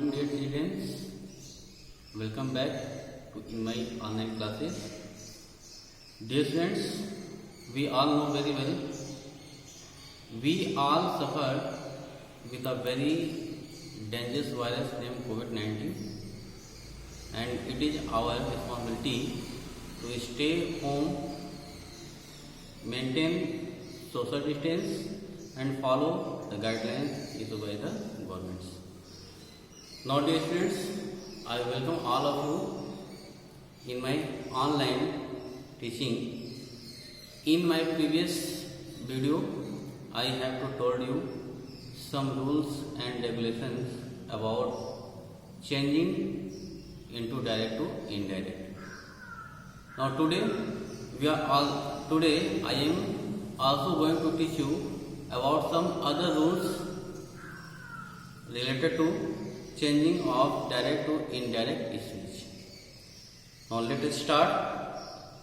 Morning dear students, welcome back to in my online classes. Dear students, we all know very well, we all suffer with a very dangerous virus named COVID-19, and it is our responsibility to stay home, maintain social distance and follow the guidelines issued by the governments. Now dear students, I welcome all of you in my online teaching. In my previous video, I have told you some rules and regulations about changing into direct to indirect. Now today I am also going to teach you about some other rules related to changing of direct to indirect speech. Now let us start.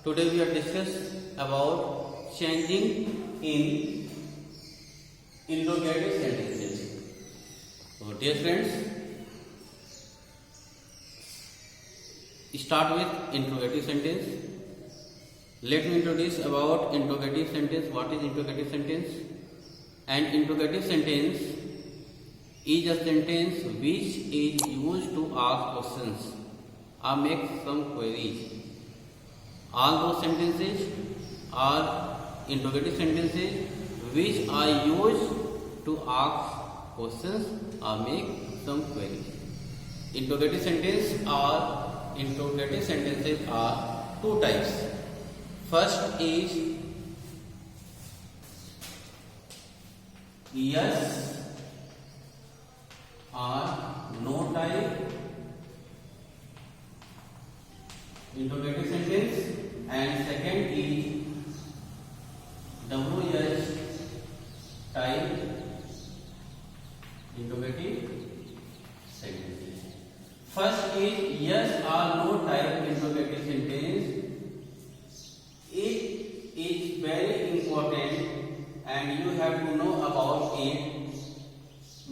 Today we are discussing about changing in interrogative sentences. So dear friends, start with interrogative sentence. Let me introduce about interrogative sentence. What is interrogative sentence? An interrogative sentence is a sentence which is used to ask questions or make some queries. All those sentences are interrogative sentences which are used to ask questions or make some queries. Interrogative sentences are two types. First is yes or no type interrogative sentence, and second is WH type interrogative sentence. First is yes or no type interrogative sentence. It is very important and you have to know about it.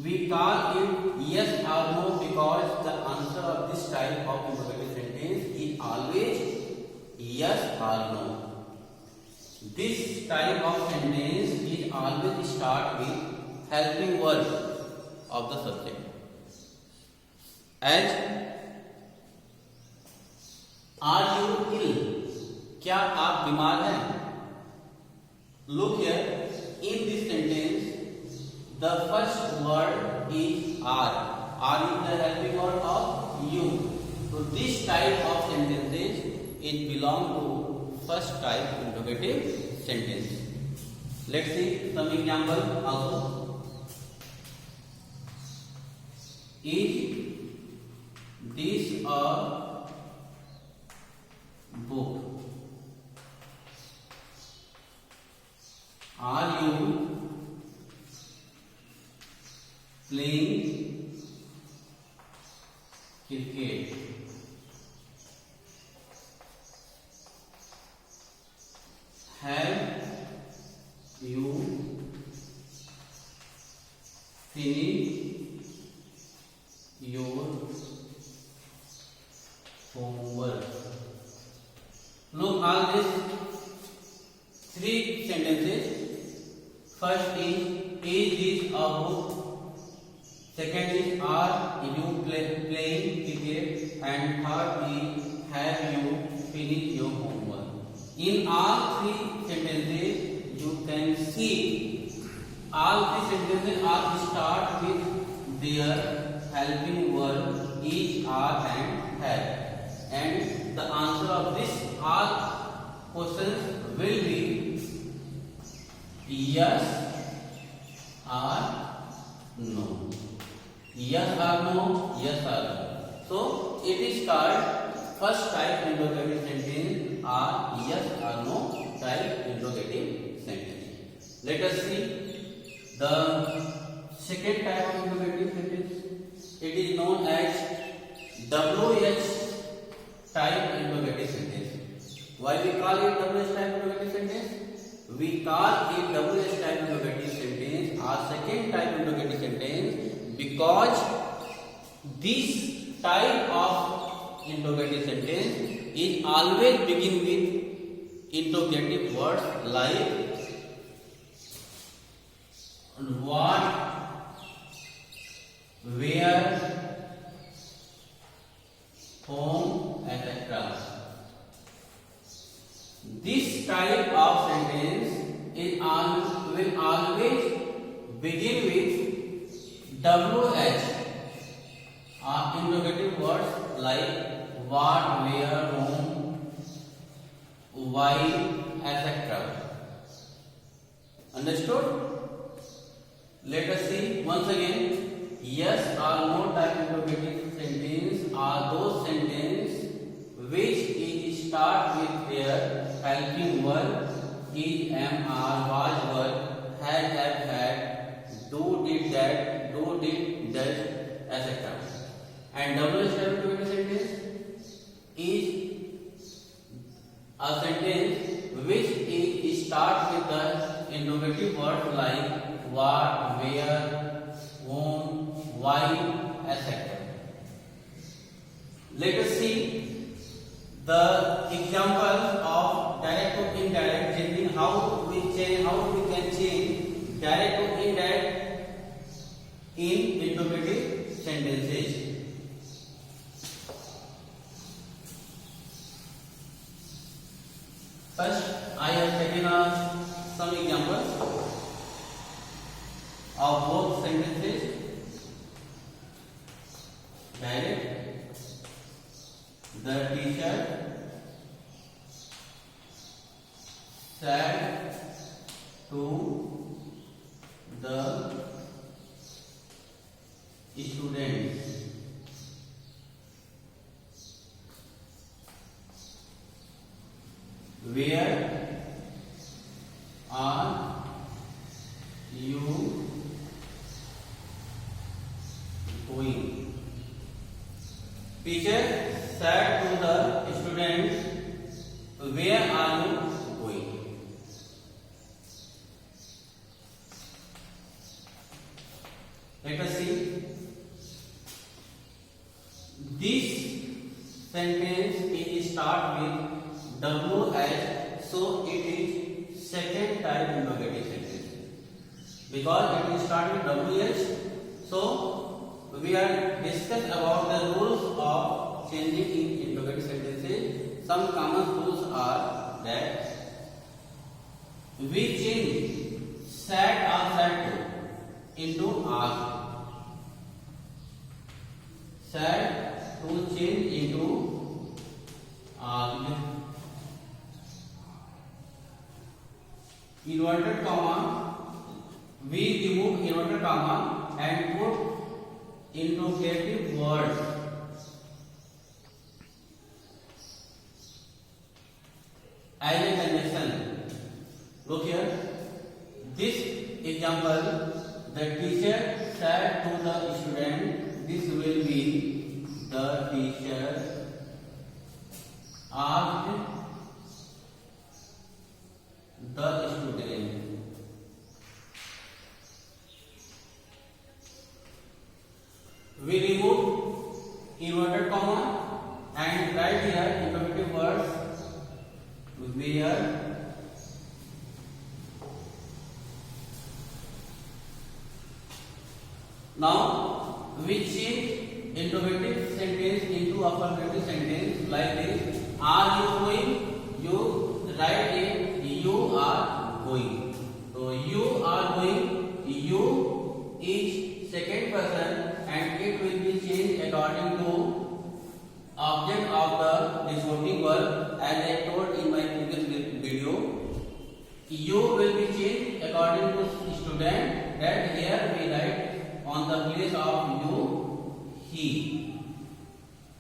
We call it yes or no because the answer of this type of interrogative sentence is always yes or no. This type of sentence is always start with helping word of the subject. As are you ill? क्या आप बीमार हैं? Look here, in this sentence, the first word is are. Are is the helping word of you. So this type of sentences it belong to first type interrogative sentence. Let's see some example also. Is this a book? Are you playing cricket? Have you finished your homework? Look, all these three sentences. First is this a book? Second is are you playing cricket? And third is have you finished your homework? In all three sentences you can see all three sentences are start with their helping word is, are and have, and the answer of this all questions will be yes or no. Yes or no, yes or no. So it is called first type interrogative sentence or yes or no type interrogative sentence. Let us see the second type of interrogative sentence. It is known as WH type interrogative sentence. Why we call it WH type interrogative sentence? We call it WH type interrogative sentence or second type interrogative sentence because this type of interrogative sentence is always begin with interrogative words like what, where, whom, etc. This type of sentence will always begin with WH or interrogative words like what, where, whom, why, etc. Understood? Let us see once again. Yes or no type interrogative sentence are those sentences which is start with their helping verb is, am, are, was, were, had, have, had, do, did, that, do, did, does, etc. And WH type interrogative sentence is a sentence which is start with the interrogative words like what, where, whom, why, etc. Let us see the example of direct to indirect changing. How we can change direct to indirect in interrogative sentences. First, I have taken some examples of both sentences. Direct. The teacher said to the students, where are you going? Teacher said to the students, where are you going? Let us see. This sentence is start with WH, so it is second type interrogative sentence. Because it is start with WH, so we are discussing about the rules of changing in interrogative sentences. Some common rules are that we change said or said to into asked. Said to change into asked. Inverted comma, we remove inverted comma and put interrogative words. As a conjunction. Look here. This example, the teacher said to the student, this will be the teacher asked the student. We remove inverted comma and write here interrogative words where, now we change interrogative sentence into affirmative sentence like this. Are you going? You write it, you are going. So you are going, you is second person and it will be changed according to object of the resorting verb. As I told in my previous video, you will be changed according to student, that here we write on the place of you, he.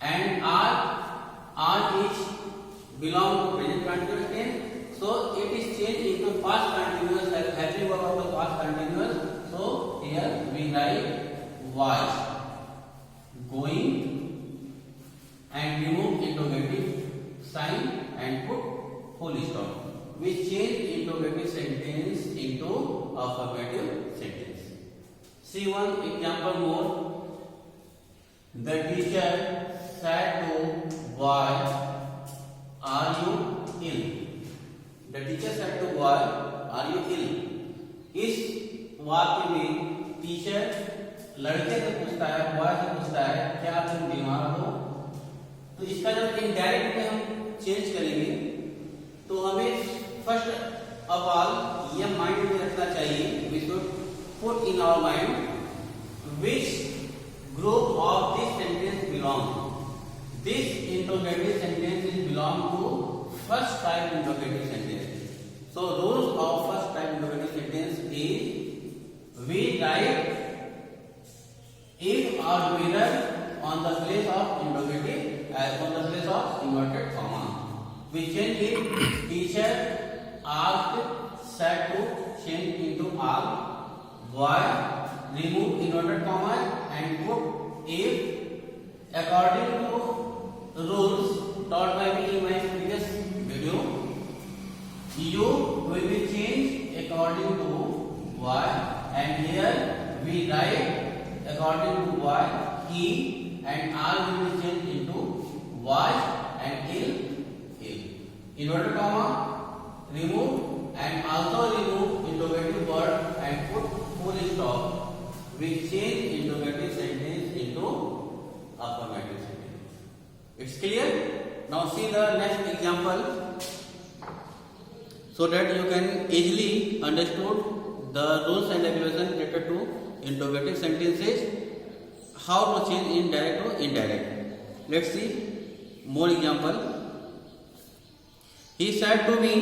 And are is belong to present continuous tense, so it is changed into past continuous, helping verb of the past continuous. So here we write was going and remove interrogative sign and put full stop. We change interrogative sentence into affirmative sentence. See one example more. The teacher said to boy, "Are you ill?" The teacher said to boy, "Are you ill?" इस वाक्य में teacher लड़के से पूछता है, boy से पूछता है, क्या तुम बीमार हो? तो इसका जब इनडायरेक्ट में हम चेंज करेंगे तो हमें फर्स्ट ऑफ ऑल ये माइंड में रखना चाहिए, we should put in our mind which group of this sentence belong. This interrogative sentence is belong to first type interrogative sentence. So rules of first type interrogative sentence is we write if or whether on the place of interrogative as on the place of inverted comma. We change it. Teacher asked, said to change into are. Boy remove inverted comma and put if according to rules taught by me in my previous video. You will be changed according to boy, and here we write according to boy he, and are will be changed into was and ill. Inverted comma remove and also remove interrogative word and put full stop. We change interrogative sentence into affirmative sentence. It's clear? Now see the next example so that you can easily understood the rules and regulations related to interrogative sentences, how to change indirect to indirect. Let's see more example. He said to me,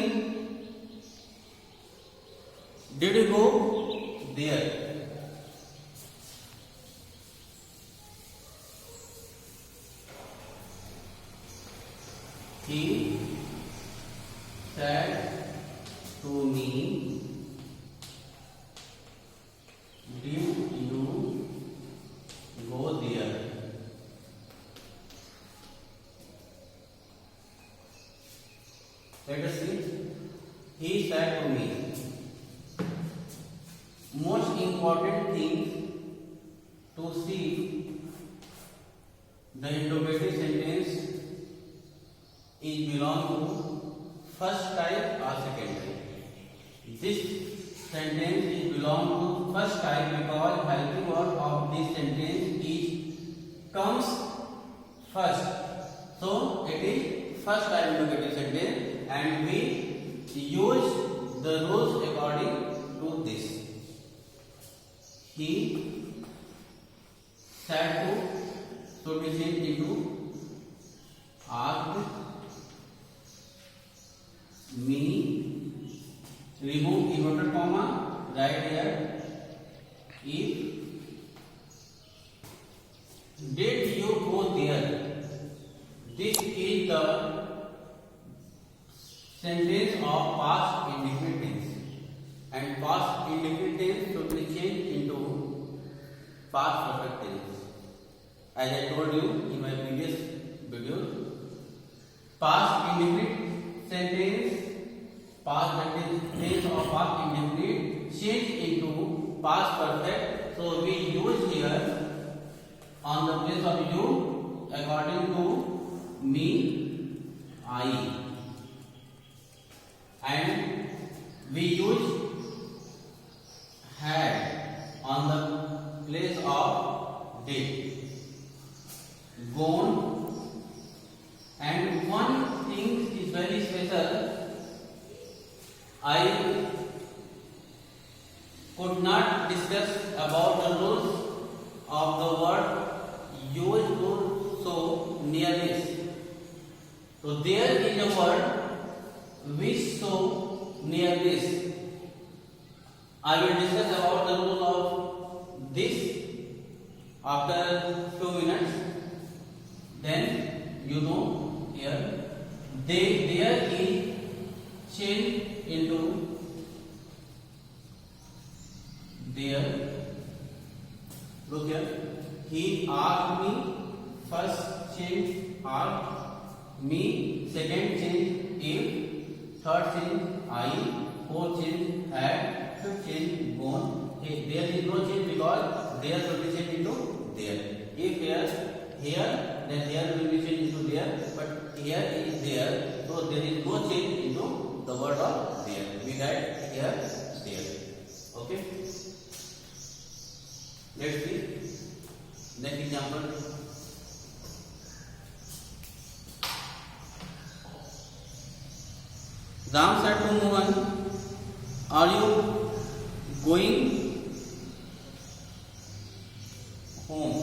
"Did you go there?" He said to me, "Did you go there?" Let us see. He said to me. Most important thing to see the interrogative sentence is belong to first type or second type. This sentence is belong to first type because helping word of this sentence is comes first. So it is first type interrogative sentence, and we use the rules according to this. He said to, so we change into asked me, remove inverted comma, right here. If did you go there? This is the sentence of past indefinite tense, and past indefinite tense should be changed into past perfect tense. As I told you in my previous video, past indefinite sentence, past tense of past indefinite change into past perfect. So we use here on the place of you according to me, I, and we use had on the place of did, gone. And one thing is very special, I could not discuss about the rules of the word used to show nearness. So there is a word which show nearness. I will discuss about the rules of this after few minutes. Then you know here there is change into there. Look here. He asked me, first change asked me, second change if, third change I, fourth change had, fifth change gone. There is no change because there should be changed into there. If here here, then here will be changed into there, but here is there, so there is no change into the word of there. We write here there. Okay. Let's see next example. Ram said to Mohan, "Are you going home?"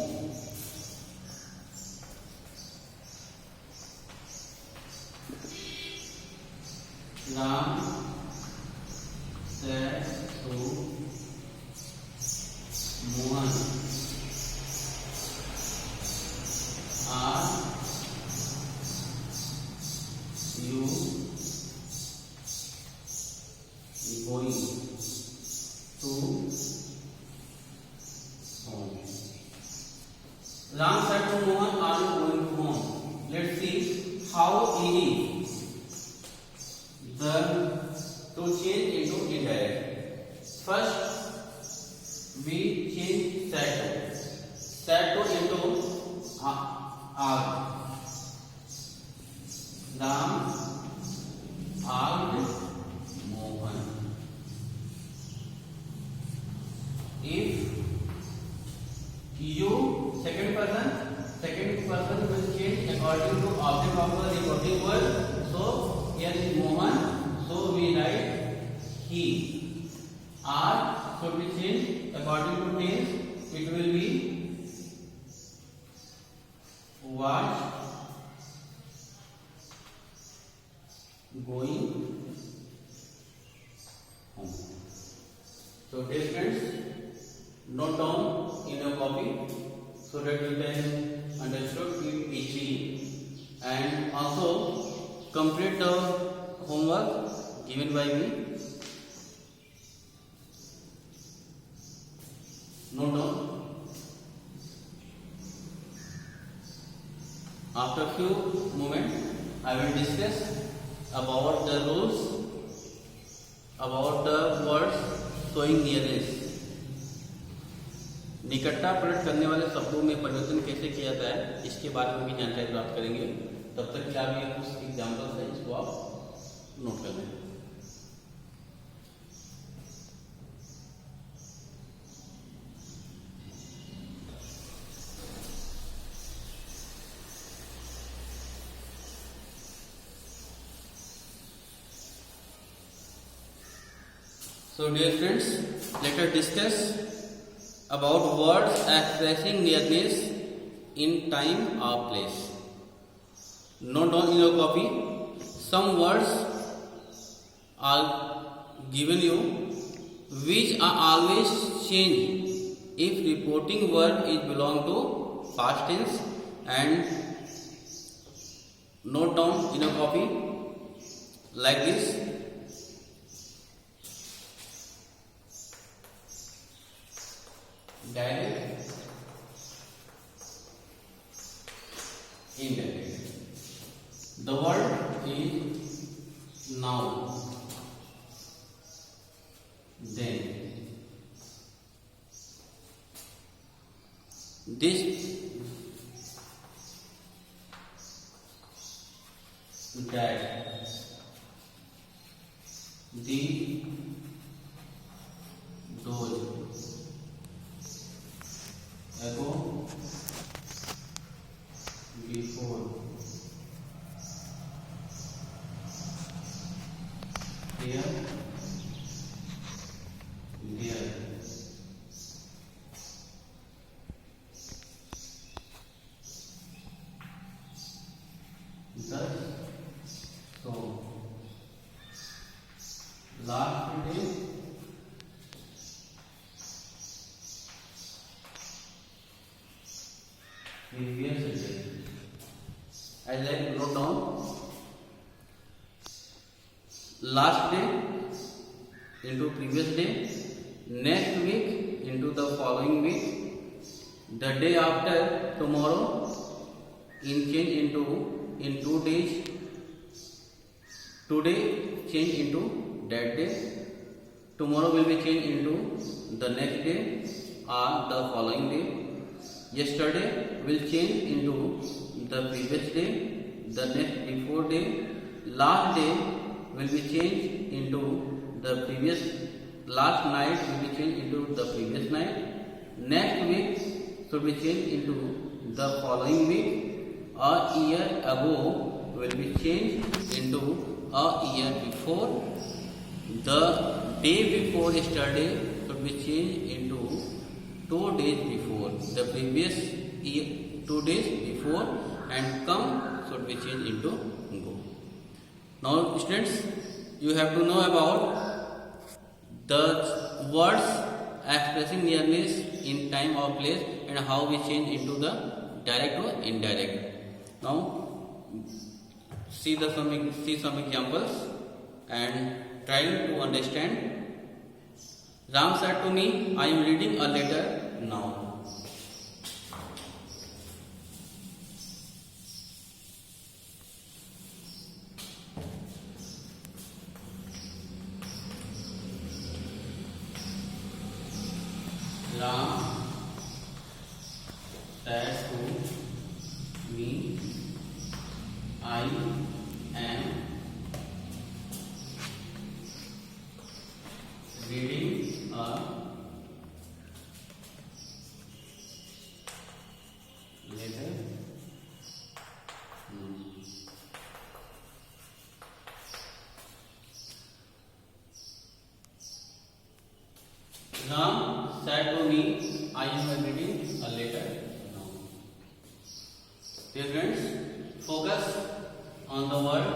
Ram said to Mohan, "Are you going to home?" Ram said to Mohan, "Are you going to home?" Let's see how easy to change into indirect. First, we change said to into are. Ram asked Mohan. If you second person will change according to object of the reporting word. So here is Mohan, so we write he. R should be changed according to tense. It will be was going home. So dear friends, note down in your copy so that you can understand it easily, and also complete the homework given by me. Note down. After few moments, I will discuss about the rules, about the words showing nearness. निकटता प्रकट करने वाले शब्दों में परिवर्तन कैसे किया जाता है, इसके बारे में भी जानकारी प्राप्त करेंगे. तब तक क्या भी कुछ एग्जाम्पल्स है, इसको आप नोट कर लें. So dear friends, let us discuss about words expressing nearness in time or place. Note down in your copy. Some words are given you which are always changed if reporting word is belong to past tense, and note down in your copy like this. Direct, indirect. The word is now, then. This, that, the, those. Ago, before, here, there. Thus, so. Last day, previous day. I like wrote down last day into previous day, next week into the following week, the day after tomorrow in change into in 2 days, today change into that day, tomorrow will be changed into the next day or the following day, yesterday will change into the previous day, the next before day, last day will be changed into the previous, last night will be changed into the previous night, next week should be changed into the following week, a year ago will be changed into a year before, the day before yesterday should be changed into 2 days before, the previous year 2 days before, and come should be changed into go. Now students, you have to know about the words expressing nearness in time or place and how we change into the direct or indirect. Now see some examples and try to understand. Ram said to me, I am reading a letter now. Ram said to me, I am reading a letter. Ram said to me, I am reading a letter now. Dear friends, focus on the word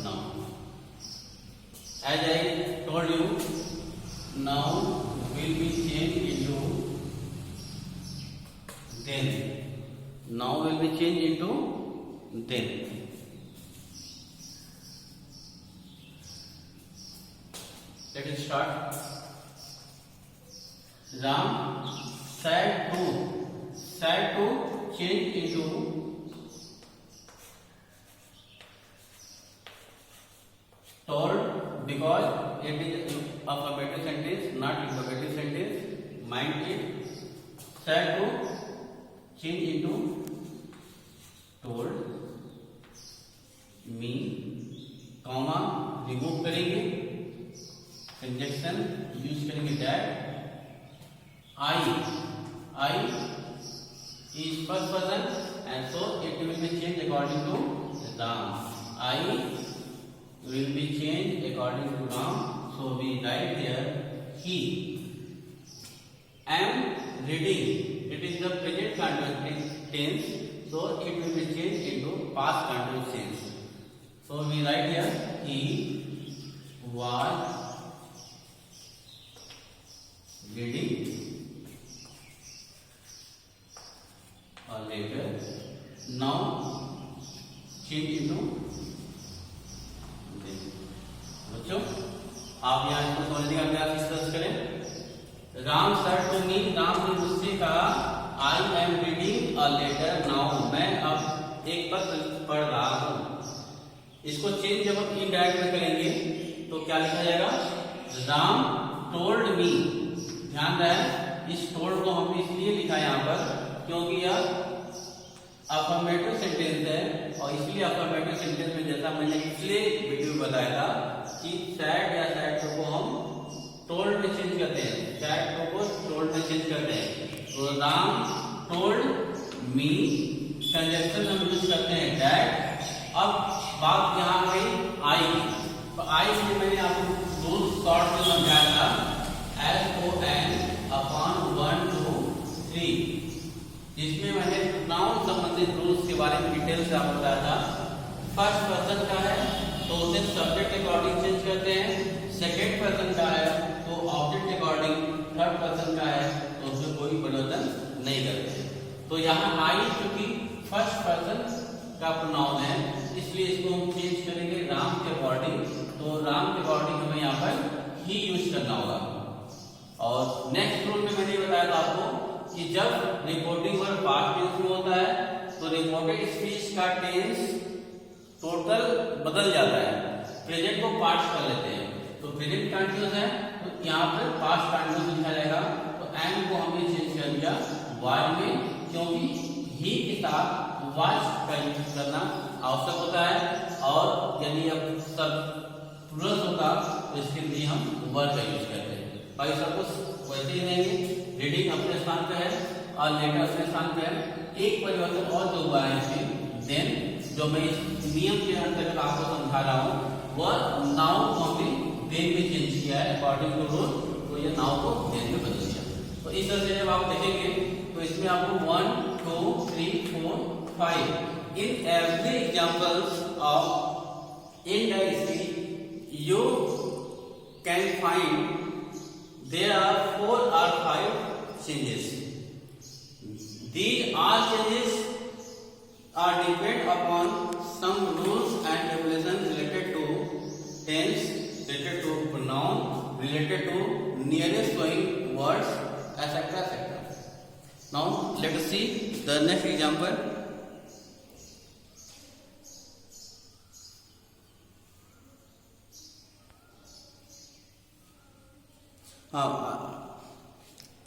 now. As I told you, now will be changed into then. Now will be changed into then. Let us start. Ram said to change into told, because it is affirmative sentence, not interrogative sentence. Mind it. Said to change into told me, comma remove करेंगे, conjunction use करेंगे that. I is first person and so it will be changed according to Ram. I will be changed according to Ram. So we write here he. Am reading. It is the present continuous tense. So it will be changed into past continuous tense. So we write here he was reading a letter. Now change into बच्चों, आप यहाँ इसको समझने का अभ्यास इस तरह करें. Ram said to me, Ram ने मुझसे कहा, I am reading a letter now. मैं अब एक पत्र पढ़ रहा हूँ. इसको चेंज जब हम इनडायरेक्ट में करेंगे तो क्या लिखा जाएगा? Ram told me. ध्यान रहे, इस told को हमने इसलिए लिखा यहाँ पर क्योंकि यह अफर्मेटिव सेंटेंस है और इसलिए अफर्मेटिव सेंटेंस में जैसा मैंने पिछले वीडियो में बताया था कि सैड या सैड को हम टोल्ड में चेंज करते हैं, सैड को टोल्ड में चेंज करते हैं. तो राम टोल्ड मी, कंजंक्शन हम यूज करते हैं दैट. अब बात यहाँ गई आई की. तो आई से मैंने आपको दो शॉर्ट में समझाया था, SON अपॉन 1 2 3, जिसमें मैंने नाउन संबंधित रूल्स के बारे में डिटेल से आपको बताया था. फर्स्ट पर्सन का है तो उसे सब्जेक्ट अकॉर्डिंग चेंज करते हैं, सेकेंड पर्सन का है तो ऑब्जेक्ट अकॉर्डिंग, थर्ड पर्सन का है तो उसमें कोई परिवर्तन नहीं करते. तो यहाँ आई क्योंकि फर्स्ट पर्सन का प्रोनाउन है इसलिए इसको हम चेंज करेंगे राम के अकॉर्डिंग. तो राम के अकॉर्डिंग हमें यहाँ पर ही यूज करना होगा. और नेक्स्ट रूल में मैंने बताया था आपको कि जब रिपोर्टिंग वर्ब पास्ट टेंस में होता है तो रिपोर्टेड स्पीच का टेंस टोटल बदल जाता है. प्रेजेंट को पास्ट कर लेते हैं तो प्रेजेंट कंटिन्यूअस है तो यहाँ पर पास्ट कंटिन्यूअस लिखा जाएगा. तो एम को हमने चेंज कर दिया वाज में क्योंकि ही के साथ वाज का यूज करना आवश्यक होता है, और यदि अब सब प्लूरल होता तो इसके लिए हम वर का यूज करते हैं। भाई सब कुछ वैसे ही रहेंगे, रीडिंग अपने स्थान पे है और लेटर अपने स्थान पे है। एक परिवर्तन और जो हुआ है इसमें, देन, जो मैं इस नियम के अंतर्गत आपको समझा रहा हूँ, वह नाउन को हमने देन में चेंज किया है अकॉर्डिंग टू रूल, तो ये नाउन को देन में बदल दिया। तो इस तरह से जब आप देखेंगे तो इसमें आपको 1 2 3 4 5 in every examples of indirect you can find there are 4 or 5 changes. These all changes are depend upon some rules and regulations related to tense, related to pronoun, related to nearest flowing words, etc. etc. Now let us see the next example.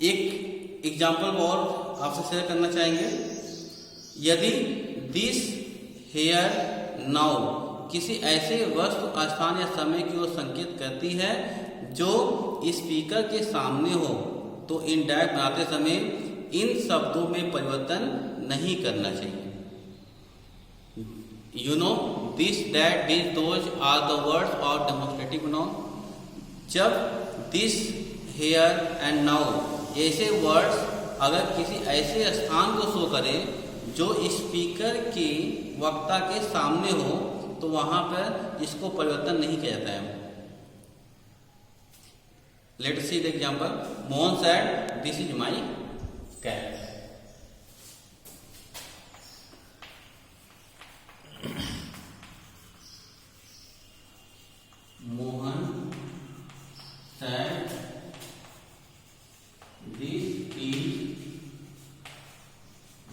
एक example और आपसे share करना चाहेंगे। यदि this here now किसी ऐसे वस्तु, स्थान या समय की ओर संकेत करती है जो स्पीकर के सामने हो, तो इनडायरेक्ट बनाते समय इन शब्दों में परिवर्तन नहीं करना चाहिए। You know, this, that, this, those are the words of demonstrative pronoun. जब दिस, हेयर एंड नाउ ऐसे वर्ड्स अगर किसी ऐसे स्थान को शो करे जो स्पीकर की वक्ता के सामने हो, तो वहां पर इसको परिवर्तन नहीं किया जाता है। Let us see the example. Mohan said, this is my cat. Mohan said, this is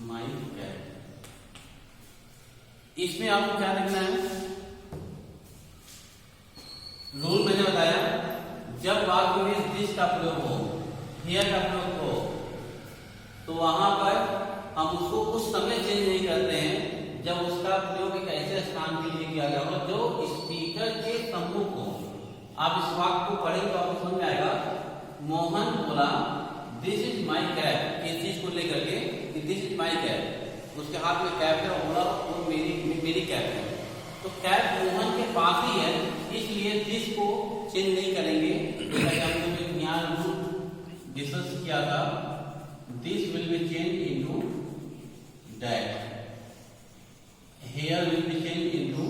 my cat. इसमें आपको क्या लिखना है? रूल मैंने बताया, जब वाक्य में दिस का प्रयोग हो, हियर का प्रयोग हो, तो वहां पर हम उसको उस समय चेंज नहीं करते हैं जब उसका प्रयोग एक ऐसे स्थान के लिए किया गया हो जो स्पीकर के सम्मुख हो। आप इस वाक्य को पढ़ेंगे तो आपको समझ में आएगा। मोहन बोला दिस इज माई कैप, इस चीज को लेकर के कि दिस इज माई कैप, उसके हाथ में कैप है, बोला वो मेरी कैप है, तो कैप मोहन के पास ही है, इसलिए दिस को चेंज नहीं करेंगे। हमने यहाँ रूल डिस्कस किया था, this will be change into that, here will be change into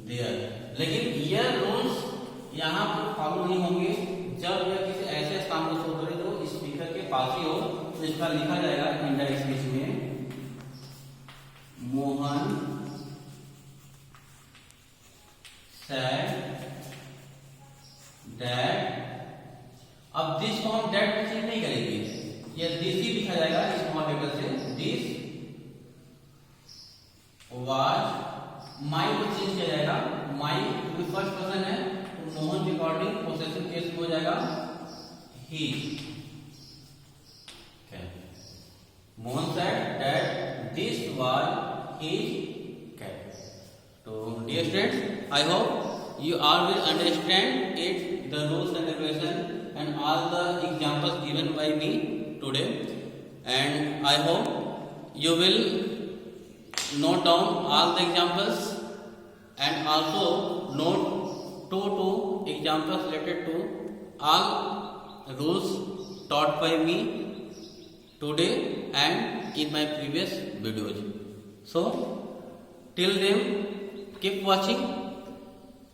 their. लेकिन ये रूल्स यहाँ पर फॉलो नहीं होंगे जब यह किसी ऐसे स्थान को शो करे जो स्पीकर के पास ही हो। तो इसका लिखा जाएगा इंडायरेक्ट स्पीच में, मोहन सेड दैट। अब दिस को हम दैट में चेंज नहीं करेंगे, यह दिस ही लिखा जाएगा स्मॉल लेटर से। दिस वाज माई को चेंज किया जाएगा, माई क्योंकि फर्स्ट पर्सन है तो मोहन के अकॉर्डिंग पोसेसिव केस हो जाएगा ही। Mohan said that this was his cat. तो dear students, I hope you all will understand it, the rules and regulation and all the examples given by me today, and I hope you will note down all the examples and also note two examples related to all rules taught by me today and in my previous videos. So till then, keep watching,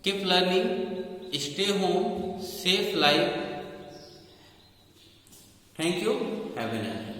keep learning, stay home, safe life. Thank you. Have a nice day.